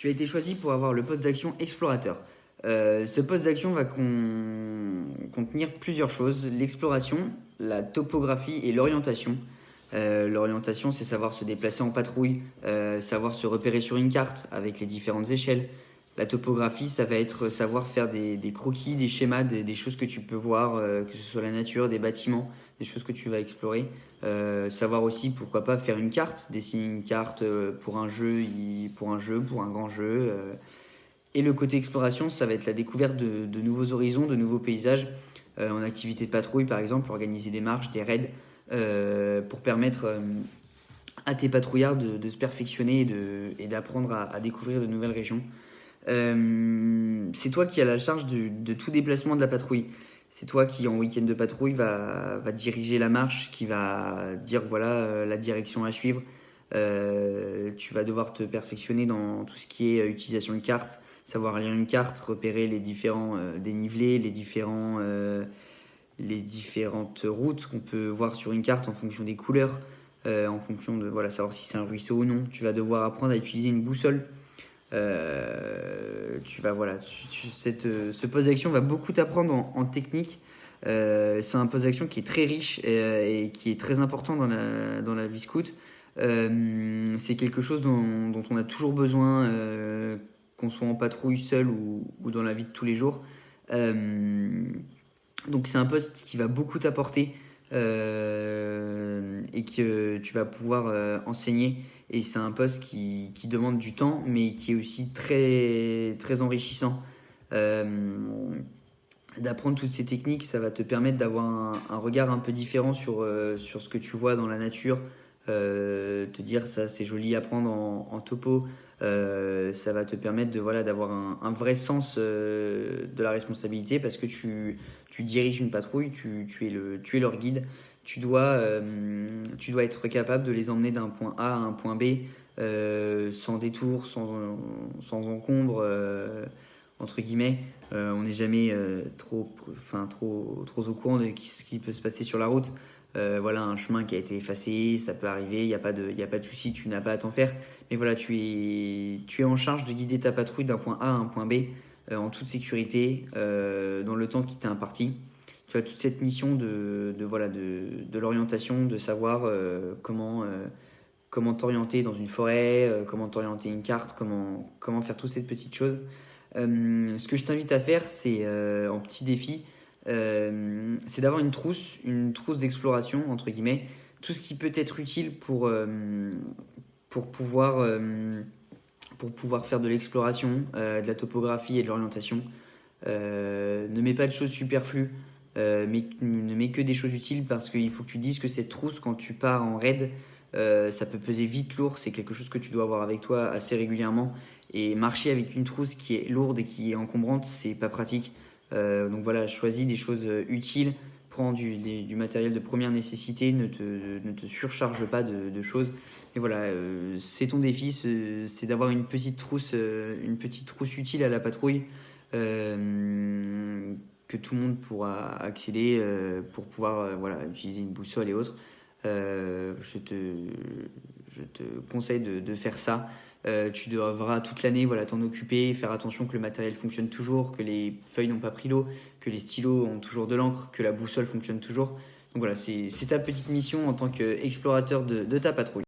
Tu as été choisi pour avoir le poste d'action explorateur. Ce poste d'action va contenir plusieurs choses, l'exploration, la topographie et l'orientation. L'orientation, c'est savoir se déplacer en patrouille, savoir se repérer sur une carte avec les différentes échelles. La topographie, ça va être savoir faire des croquis, des schémas, des choses que tu peux voir, que ce soit la nature, des bâtiments, des choses que tu vas explorer. Savoir aussi, pourquoi pas, faire une carte, dessiner une carte pour un jeu, pour un grand jeu. Et le côté exploration, ça va être la découverte de nouveaux horizons, de nouveaux paysages. En activité de patrouille, par exemple, organiser des marches, des raids, pour permettre à tes patrouillards de se perfectionner et d'apprendre à découvrir de nouvelles régions. C'est toi qui as la charge de tout déplacement de la patrouille. C'est toi qui, en week-end de patrouille, va diriger la marche, qui va dire voilà la direction à suivre. Tu vas devoir te perfectionner dans tout ce qui est utilisation de cartes, savoir lire une carte, repérer les différents dénivelés, les différentes routes qu'on peut voir sur une carte en fonction des couleurs, en fonction de voilà, savoir si c'est un ruisseau ou non. Tu vas devoir apprendre à utiliser une boussole. Tu vas voilà, ce poste d'action va beaucoup t'apprendre en technique. C'est un poste d'action qui est très riche et qui est très important dans la vie scout. C'est quelque chose dont on a toujours besoin, qu'on soit en patrouille seul ou dans la vie de tous les jours. Donc c'est un poste qui va beaucoup t'apporter et que tu vas pouvoir enseigner. Et c'est un poste qui demande du temps, mais qui est aussi très, très enrichissant. Euh, D'apprendre toutes ces techniques, ça va te permettre d'avoir un regard un peu différent sur ce que tu vois dans la nature. Te dire ça c'est joli à prendre en topo. Ça va te permettre voilà, d'avoir un vrai sens de la responsabilité parce que tu diriges une patrouille, tu es leur guide. Tu dois être capable de les emmener d'un point A à un point B sans détour, sans encombre, entre guillemets. On n'est jamais trop au courant de ce qui peut se passer sur la route. Voilà, un chemin qui a été effacé, ça peut arriver, il n'y a pas de souci, tu n'as pas à t'en faire. Mais voilà, tu es en charge de guider ta patrouille d'un point A à un point B en toute sécurité, dans le temps qui t'est imparti. Tu as toute cette mission de l'orientation, de savoir comment t'orienter dans une forêt, comment t'orienter une carte, comment faire toutes ces petites choses. Ce que je t'invite à faire, c'est en petit défi, c'est d'avoir une trousse d'exploration, entre guillemets, tout ce qui peut être utile pour pouvoir, euh, pour pouvoir faire de l'exploration, de la topographie et de l'orientation. Ne mets pas de choses superflues, mais ne mets que des choses utiles parce qu'il faut que tu dises que cette trousse, quand tu pars en raid, ça peut peser vite lourd. C'est quelque chose que tu dois avoir avec toi assez régulièrement. Et marcher avec une trousse qui est lourde et qui est encombrante, c'est pas pratique. Donc voilà, choisis des choses utiles. Prends du matériel de première nécessité, ne te surcharge pas de choses. Et voilà, c'est ton défi, c'est d'avoir une petite trousse utile à la patrouille que tout le monde pourra accéder pour pouvoir voilà, utiliser une boussole et autres. Je te conseille de faire ça. Tu devras toute l'année voilà, t'en occuper, faire attention que le matériel fonctionne toujours, que les feuilles n'ont pas pris l'eau, que les stylos ont toujours de l'encre, que la boussole fonctionne toujours. Donc voilà, c'est ta petite mission en tant qu'explorateur de ta patrouille.